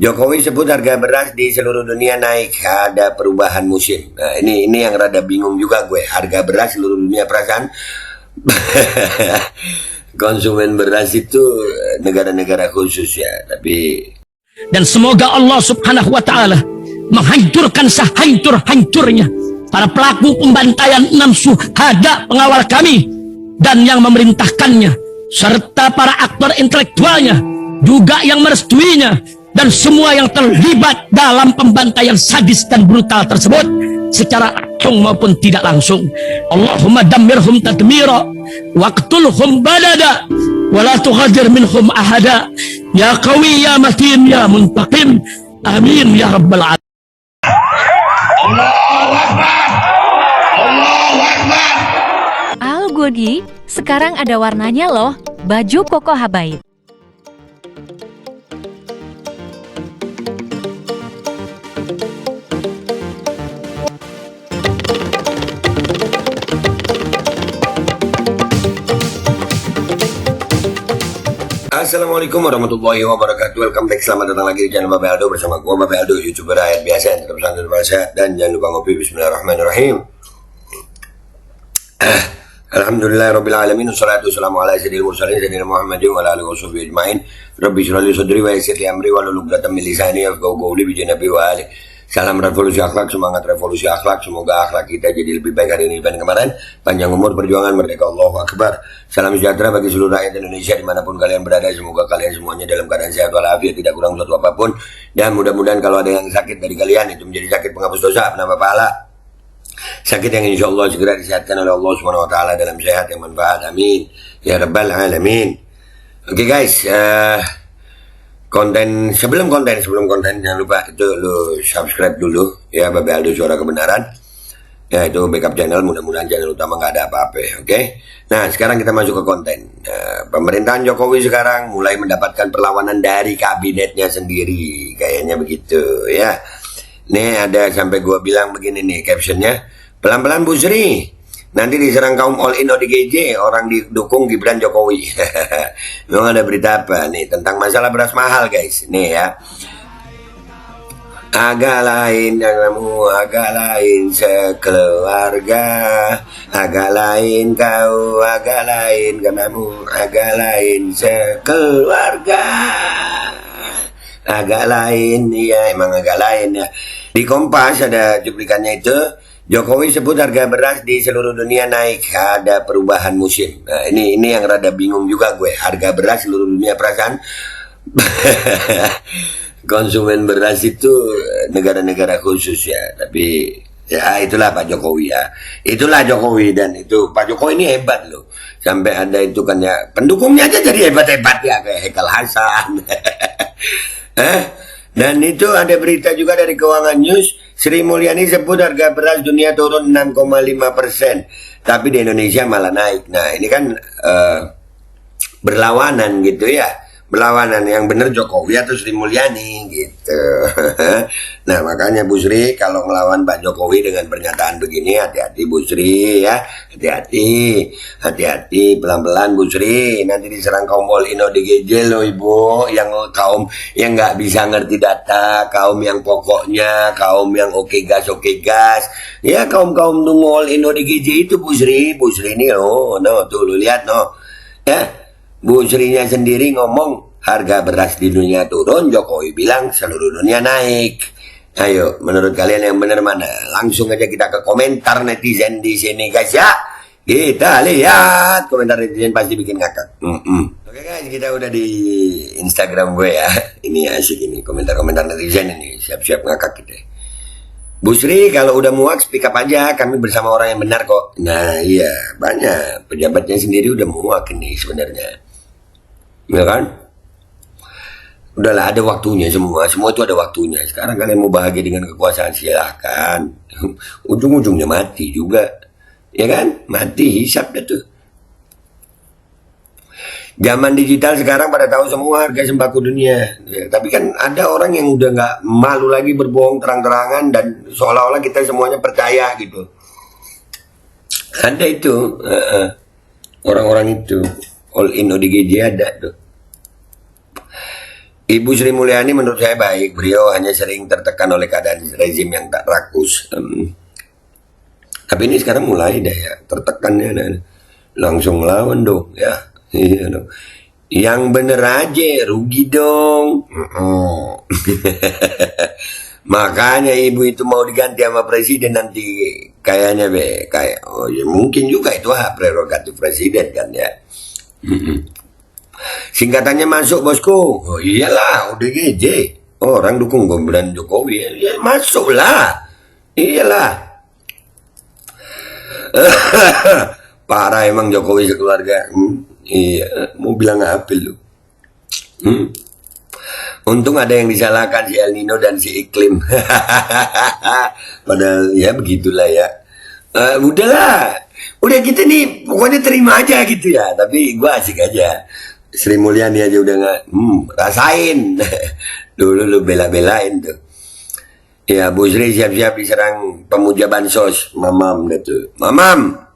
Jokowi sebut harga beras di seluruh dunia naik, ada perubahan musim. Nah, ini yang rada bingung juga gue. Harga beras seluruh dunia, perasaan konsumen beras itu negara-negara khusus ya, tapi dan semoga Allah Subhanahu wa taala menghancurkan sehancur-hancurnya para pelaku pembantaian 6 syuhada pengawal kami dan yang memerintahkannya, serta para aktor intelektualnya juga yang merestuinya, dan semua yang terlibat dalam pembantaian sadis dan brutal tersebut secara langsung maupun tidak langsung. Allahumma dammirhum tadmira waqtulhum badada wala tughadir minhum ahada ya qawi ya matin ya muntaqim amin ya rabbal alamin. Allahu Akbar, Allahu Akbar. Al Godi, sekarang ada warnanya loh, baju koko habaib. Assalamualaikum warahmatullahi wabarakatuh. Welcome back, selamat datang lagi di channel Babe Aldo bersama gua Babe Aldo, YouTuber rakyat biasa yang tetap santun sehat, dan jangan lupa ngopi. Bismillahirrahmanirrahim. Alhamdulillahirabbil alamin, wassalatu wassalamu ala sayyidil mursalin sayyidina Muhammadin wa ala alihi washabihi ajmain. Rabbi shrah li sadri wa yassir li amri wahlul 'uqdatam min lisani yafqahu qawli bi janabi wa ali. Salam revolusi akhlak, semangat revolusi akhlak. Semoga akhlak kita jadi lebih baik hari ini dibanding kemarin. Panjang umur, perjuangan, merdeka, Allahu Akbar. Salam sejahtera bagi seluruh rakyat Indonesia dimanapun kalian berada. Semoga kalian semuanya dalam keadaan sehat walafiat, tidak kurang suatu apapun. Dan mudah-mudahan kalau ada yang sakit dari kalian, itu menjadi sakit penghapus dosa, penambah pahala. Sakit yang insya Allah segera disehatkan oleh Allah Subhanahu Wa Taala dalam sehat yang manfaat. Amin ya rabbal alamin. Oke guys, sebelum konten jangan lupa itu lu subscribe dulu ya, Babe Aldo Suara Kebenaran ya, itu backup channel, mudah-mudahan channel utama nggak ada apa-apa. Oke, nah sekarang kita masuk ke konten. Pemerintahan Jokowi sekarang mulai mendapatkan perlawanan dari kabinetnya sendiri, kayaknya begitu ya. Nih ada sampai gua bilang begini nih captionnya, pelan-pelan Bu Sri, nanti diserang kaum all in ODGJ, orang didukung Gibran Jokowi. Memang ada berita apa nih tentang masalah beras mahal guys. Nih ya, agak lain denganmu, agak lain sekeluarga, agak lain kau, agak lain kamu, agak lain sekeluarga, agak lain ya, emang agak lain ya. Di Kompas ada cuplikannya itu, Jokowi sebut harga beras di seluruh dunia naik, ada perubahan musim. Nah, ini yang rada bingung juga gue. Harga beras seluruh dunia, perasaan konsumen beras itu negara-negara khusus ya, tapi ya itulah Pak Jokowi ya. Itulah Jokowi, dan itu Pak Jokowi ini hebat loh. Sampai ada itu kan ya, pendukungnya aja jadi hebat-hebat ya, kayak Hekal Hasan. Dan itu ada berita juga dari Keuangan News, Sri Mulyani sebut harga beras dunia turun 6,5%, tapi di Indonesia malah naik. Nah ini kan berlawanan gitu ya, berlawanan yang benar Jokowi atau Sri Mulyani gitu. Nah makanya Bu Sri kalau melawan Pak Jokowi dengan pernyataan begini, hati-hati Bu Sri ya, hati-hati, pelan-pelan Bu Sri, nanti diserang kaum all in ODGJ loh Ibu, yang kaum yang nggak bisa ngerti data, kaum yang pokoknya, kaum yang oke gas ya, kaum tunggu all in ODGJ itu Bu Sri ini loh, no, tuh lu lihat no ya. Bu Sri-nya sendiri ngomong harga beras di dunia turun, Jokowi bilang seluruh dunia naik. Ayo, menurut kalian yang benar mana? Langsung aja kita ke komentar netizen di sini guys ya. Kita lihat komentar netizen, pasti bikin ngakak. Oke guys, kita udah di Instagram gue ya. Ini asik ini komentar-komentar netizen ini, siap-siap ngakak kita. Bu Sri kalau udah muak speak up aja, kami bersama orang yang benar kok. Nah iya, banyak pejabatnya sendiri udah muak ini sebenarnya. Ya kan? Udahlah, ada waktunya semua itu ada waktunya. Sekarang kalian mau bahagia dengan kekuasaan silahkan. Ujung-ujungnya mati juga. Ya kan? Mati, hisap dah tuh. Zaman digital sekarang pada tahu semua harga sembako dunia. Ya, tapi kan ada orang yang udah nggak malu lagi berbohong terang-terangan, dan seolah-olah kita semuanya percaya gitu. Ada itu orang-orang itu all in ODGJ ada tuh. Ibu Sri Mulyani menurut saya baik. Beliau hanya sering tertekan oleh keadaan rezim yang tak rakus. Tapi ini sekarang mulai dah ya tertekannya, langsung lawan dong ya. Iya dong. Yang bener aja, rugi dong. Makanya ibu itu mau diganti sama presiden nanti kayaknya kayak oh ya mungkin juga itu hak prerogatif presiden kan ya. Singkatannya masuk bosku. Oh iyalah ODGJ. Orang dukung pemerintahan Jokowi ya masuklah. Iyalah. Parah emang Jokowi sekeluarga. Iya, mau bilang apa lu? Untung ada yang disalahkan si El Nino dan si iklim. Padahal ya begitulah ya. Udahlah. Udah kita nih pokoknya terima aja gitu ya. Tapi gua asik aja. Sri Mulyani aja udah nggak rasain. Dulu lu bela-belain tuh. Ya Bu Sri siap-siap diserang pemuja bansos. Mamam gitu. Mamam.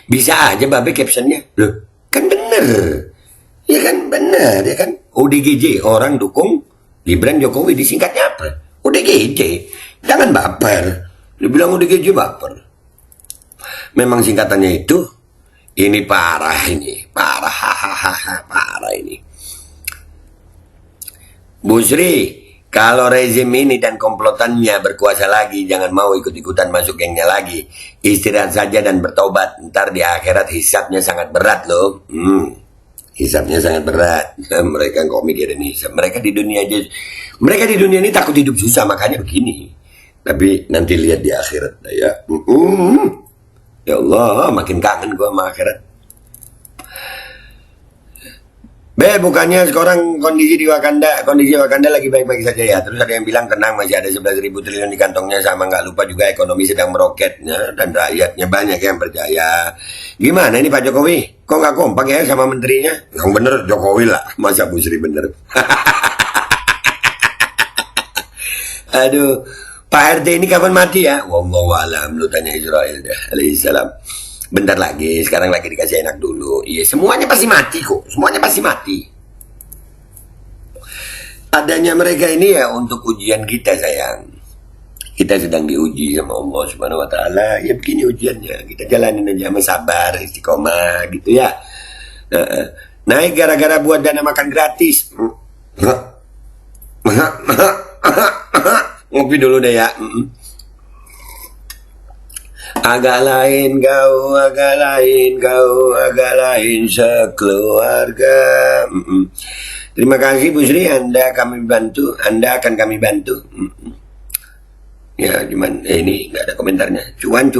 Bisa aja babe captionnya. Loh kan bener. Ya kan bener ya kan. ODGJ orang dukung Gibran Jokowi disingkatnya apa? ODGJ. Jangan baper. Dibilang ODGJ baper. Memang singkatannya itu. Ini parah ini, parah ini. Bu Sri, kalau rezim ini dan komplotannya berkuasa lagi, jangan mau ikut-ikutan masuk gengnya lagi. Istirahat saja dan bertobat. Ntar di akhirat hisabnya sangat berat loh. Hisabnya sangat berat. Mereka kok mikirin hisab. Mereka di dunia ini takut hidup susah, makanya begini. Tapi nanti lihat di akhirat ya. Ya Allah, makin kangen gua sama akhirat. Bukannya sekarang kondisi Wakanda lagi baik-baik saja ya. Terus ada yang bilang tenang, masih ada 11.000 triliun di kantongnya, sama nggak lupa juga ekonomi sedang meroketnya dan rakyatnya banyak yang percaya. Gimana ini Pak Jokowi? Kok nggak kompak ya sama menterinya? Yang bener Jokowi lah, masa Bu Sri bener. Aduh. Pak RT ini kapan mati ya? Wallahualam, lu tanya Israel dah, alaihissalam. Bentar lagi, sekarang lagi dikasih enak dulu. Iya, semuanya pasti mati kok, semuanya pasti mati. Adanya mereka ini ya untuk ujian kita sayang. Kita sedang diuji sama Allah Subhanahu Wa Taala. Ya begini ujiannya, kita jalanin aja sama sabar, istiqomah gitu ya. Naik gara-gara buat dana makan gratis. Ngopi dulu deh ya. Agak lain kau, agak lain kau, agak lain sekeluarga. Terima kasih Bu Sri, Anda akan kami bantu. Ya cuman ini nggak ada komentarnya. Cuan.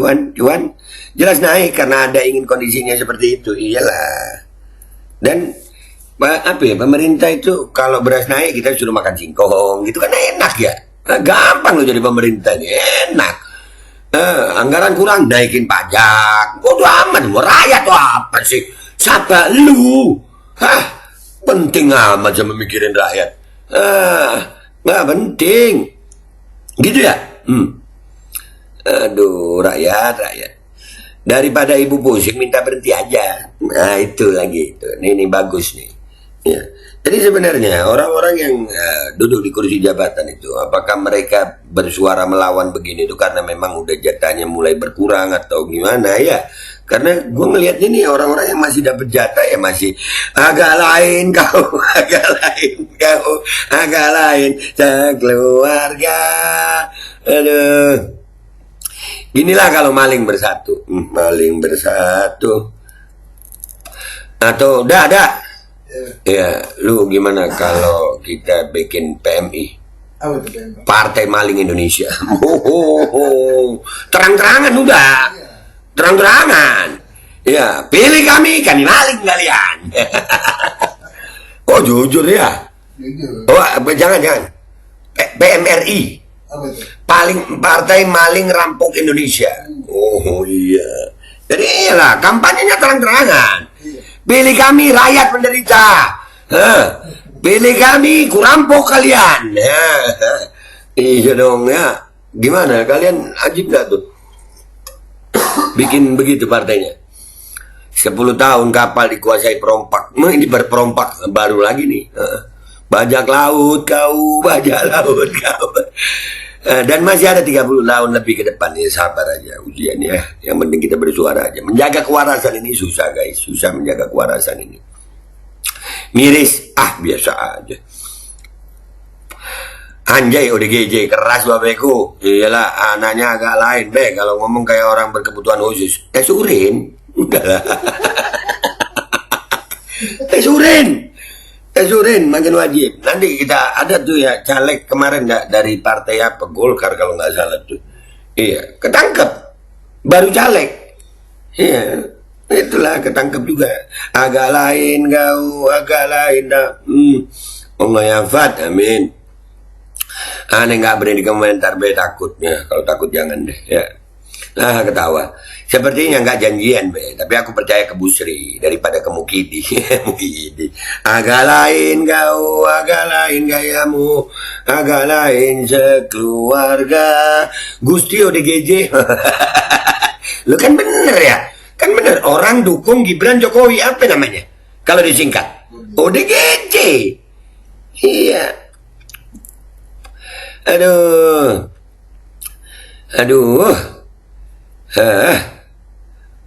Jelas naik karena Anda ingin kondisinya seperti itu. Iyalah. Dan apa ya, pemerintah itu kalau beras naik kita suruh makan singkong gitu kan enak ya. Gampang lo jadi pemerintah ini, enak. Anggaran kurang naikin pajak. Bodoh amat, rakyat tuh apa sih? Siapa lu? Penting amat sama mikirin rakyat. Nggak penting. Gitu ya? Aduh, rakyat. Daripada ibu pusing minta berhenti aja. Nah itu lagi itu. Ini bagus nih. Ya. Jadi sebenarnya orang-orang yang duduk di kursi jabatan itu, apakah mereka bersuara melawan begini itu karena memang udah jatahnya mulai berkurang atau gimana ya? Karena gue ngelihatnya nih orang-orang yang masih dapat jatah ya masih agak lain kau, agak lain sekeluarga. Aduh. Inilah kalau maling bersatu, atau dah. Ya, lu gimana kalau kita bikin PMI? Partai Maling Indonesia. Terang-terangan udah. Terang-terangan. Ya, pilih kami maling kalian. Oh, jujur ya. Oh, jangan. PMRI. Partai Maling Rampok Indonesia. Oh iya. Jadi iyalah, kampanyenya terang-terangan. Pilih kami rakyat penderita. Pilih kami kurampok kalian. Iya dong ya. Gimana kalian ajib gak tuh? Bikin begitu partainya. 10 tahun kapal dikuasai perompak. Ini berperompak baru lagi nih. Bajak laut kau, bajak laut kau. Dan masih ada 30 tahun lebih ke depan ya, sabar aja ujiannya. Yang penting kita bersuara aja. Menjaga kewarasan ini susah guys, susah menjaga kewarasan ini. Miris, biasa aja. Anjay ODGJ keras babeku. Iyalah anaknya agak lain be kalau ngomong kayak orang berkebutuhan khusus. Surin. Udahlah. Surin makin wajib. Nanti kita ada tuh ya caleg kemarin dari partai apa Golkar kalau nggak salah tuh. Iya, ketangkep. Baru caleg. Iya. Itulah ketangkep juga. Agak lain kau, agak lain dah. Allah yafat, amin. Aneh nggak berani komentar be takutnya. Kalau takut jangan deh ya. Nah ketawa. Sepertinya nggak janjian be. Tapi aku percaya ke Busri daripada ke Mukidi. Mukidi. Agak lain kau, agak lain gayamu, agak lain sekeluarga. Gusti ODGJ. Lu kan bener ya. Kan bener orang dukung Gibran Jokowi apa namanya? Kalau disingkat ODGJ. Iya. Aduh.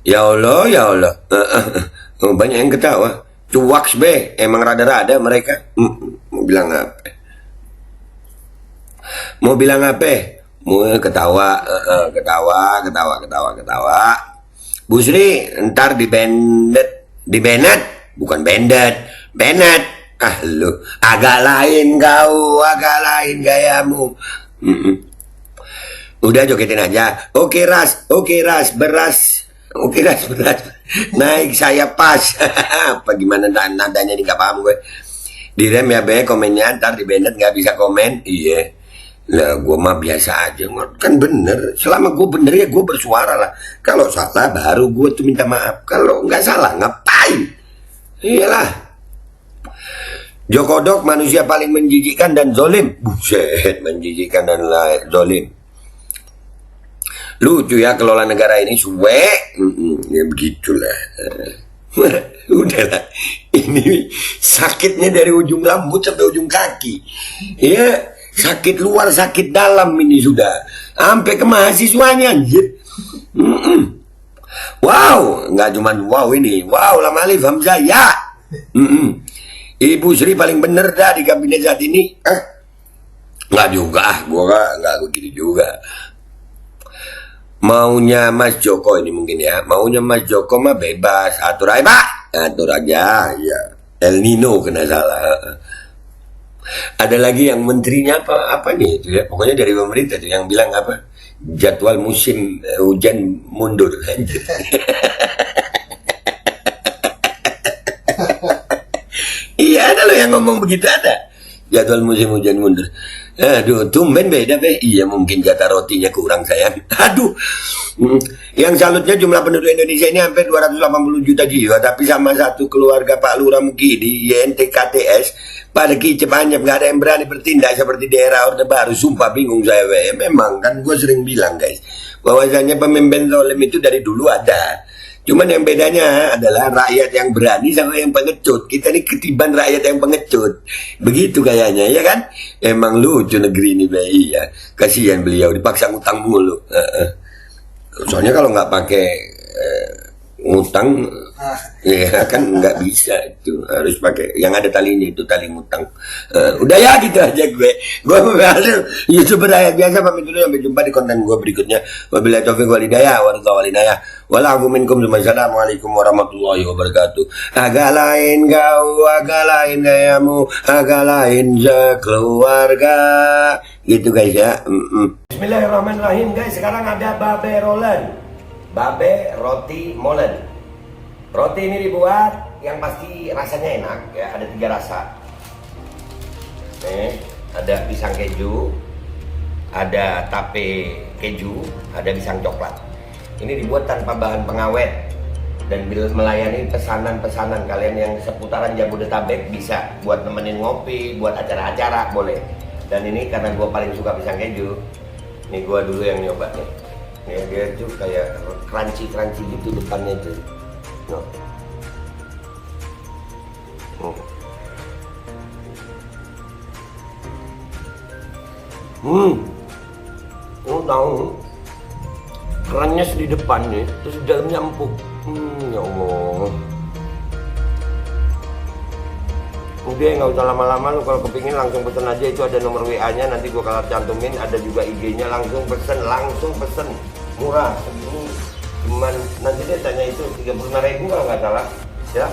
Ya Allah, ya Allah. Banyak yang ketawa. Cuaks be, emang rada-rada mereka. Mau bilang apa? Mau ketawa, ketawa. Busri, ntar di Bennett, bukan Bendet. Lu agak lain kau, agak lain gayamu. Udah jogetin aja. Oke ras, beras. Naik saya pas. Apa gimana nadanya nih, gak paham gue. Direm ya be komennya, ntar di Bennett gak bisa komen. Iya. Lah gue mah biasa aja. Kan bener. Selama gue bener ya gue bersuara lah. Kalau salah baru gue tuh minta maaf. Kalau nggak salah ngapain? Iyalah. Jokodok manusia paling menjijikkan dan zolim. Buset, menjijikkan dan zolim. Lucu ya kelola negara ini suwe. Ya begitulah. Udahlah. Ini sakitnya dari ujung rambut sampai ujung kaki. Ya, sakit luar, sakit dalam ini sudah. Sampai ke mahasiswanya anjir. Wow, nggak cuman wow ini. Wow, lam alif hamzah ya. Ibu Sri paling bener dah di kabinet saat ini. Nggak juga, gua nggak begitu juga. Maunya Mas Joko ini mungkin ya. Maunya Mas Joko mah bebas. Atur aja Pak. Atur aja ya. El Nino kena salah. Ada lagi yang menterinya apa nih itu ya. Pokoknya dari pemerintah tuh yang bilang apa? Jadwal musim hujan mundur. Iya ada loh yang ngomong begitu ada. Jadwal musim hujan mundur. Aduh, tumben beda be. Iya mungkin jatah rotinya kurang sayang. Aduh. Yang salutnya jumlah penduduk Indonesia ini hampir 280 juta jiwa. Tapi sama satu keluarga Pak Lurah Mukidi, YNTKTS, pada kicep anyep gak ada yang berani bertindak seperti daerah Orde Baru. Sumpah bingung saya be. Memang kan gue sering bilang guys, bahwasanya pemimpin zalim itu dari dulu ada. Cuman yang bedanya adalah rakyat yang berani sama yang pengecut. Kita ini ketiban rakyat yang pengecut. Begitu kayaknya, ya kan? Emang lucu negeri ini, Bay. Ya. Kasihan beliau, dipaksa ngutang mulu. Soalnya kalau nggak pakai ngutang, ya kan nggak bisa itu. Harus pakai yang ada talinya itu, tali ngutang. Udah ya gitu aja gue. Gue mengalir YouTuber rakyat biasa pamit dulu, sampai jumpa di konten gue berikutnya. Wabillahi taufiq wal hidayah, walafu minkum. Assalamualaikum warahmatullahi wabarakatuh. Agak lain kau, agak lain gayamu, agak lain sekeluarga. Gitu guys ya. Bismillahirrahmanirrahim guys. Sekarang ada babe rolen, babe roti molen. Roti ini dibuat yang pasti rasanya enak ya. Ada 3 rasa. Nih, ada pisang keju, ada tape keju, ada pisang coklat. Ini dibuat tanpa bahan pengawet dan melayani pesanan-pesanan kalian yang seputaran Jabodetabek. Bisa buat nemenin ngopi, buat acara-acara boleh. Dan ini karena gue paling suka pisang keju, nih gue dulu yang nyoba nih. Nih dia tuh kayak crunchy gitu depannya tuh. Lu tahu kerannya di depan nih, terus di dalamnya empuk. Ya Allah. Udah nggak usah lama-lama, lu kalau kepingin langsung pesen aja, itu ada nomor WA-nya, nanti gua kalau cantumin, ada juga IG-nya, langsung pesen, murah. Segini cuman nanti dia tanya itu 35.000 kalau nggak salah, ya.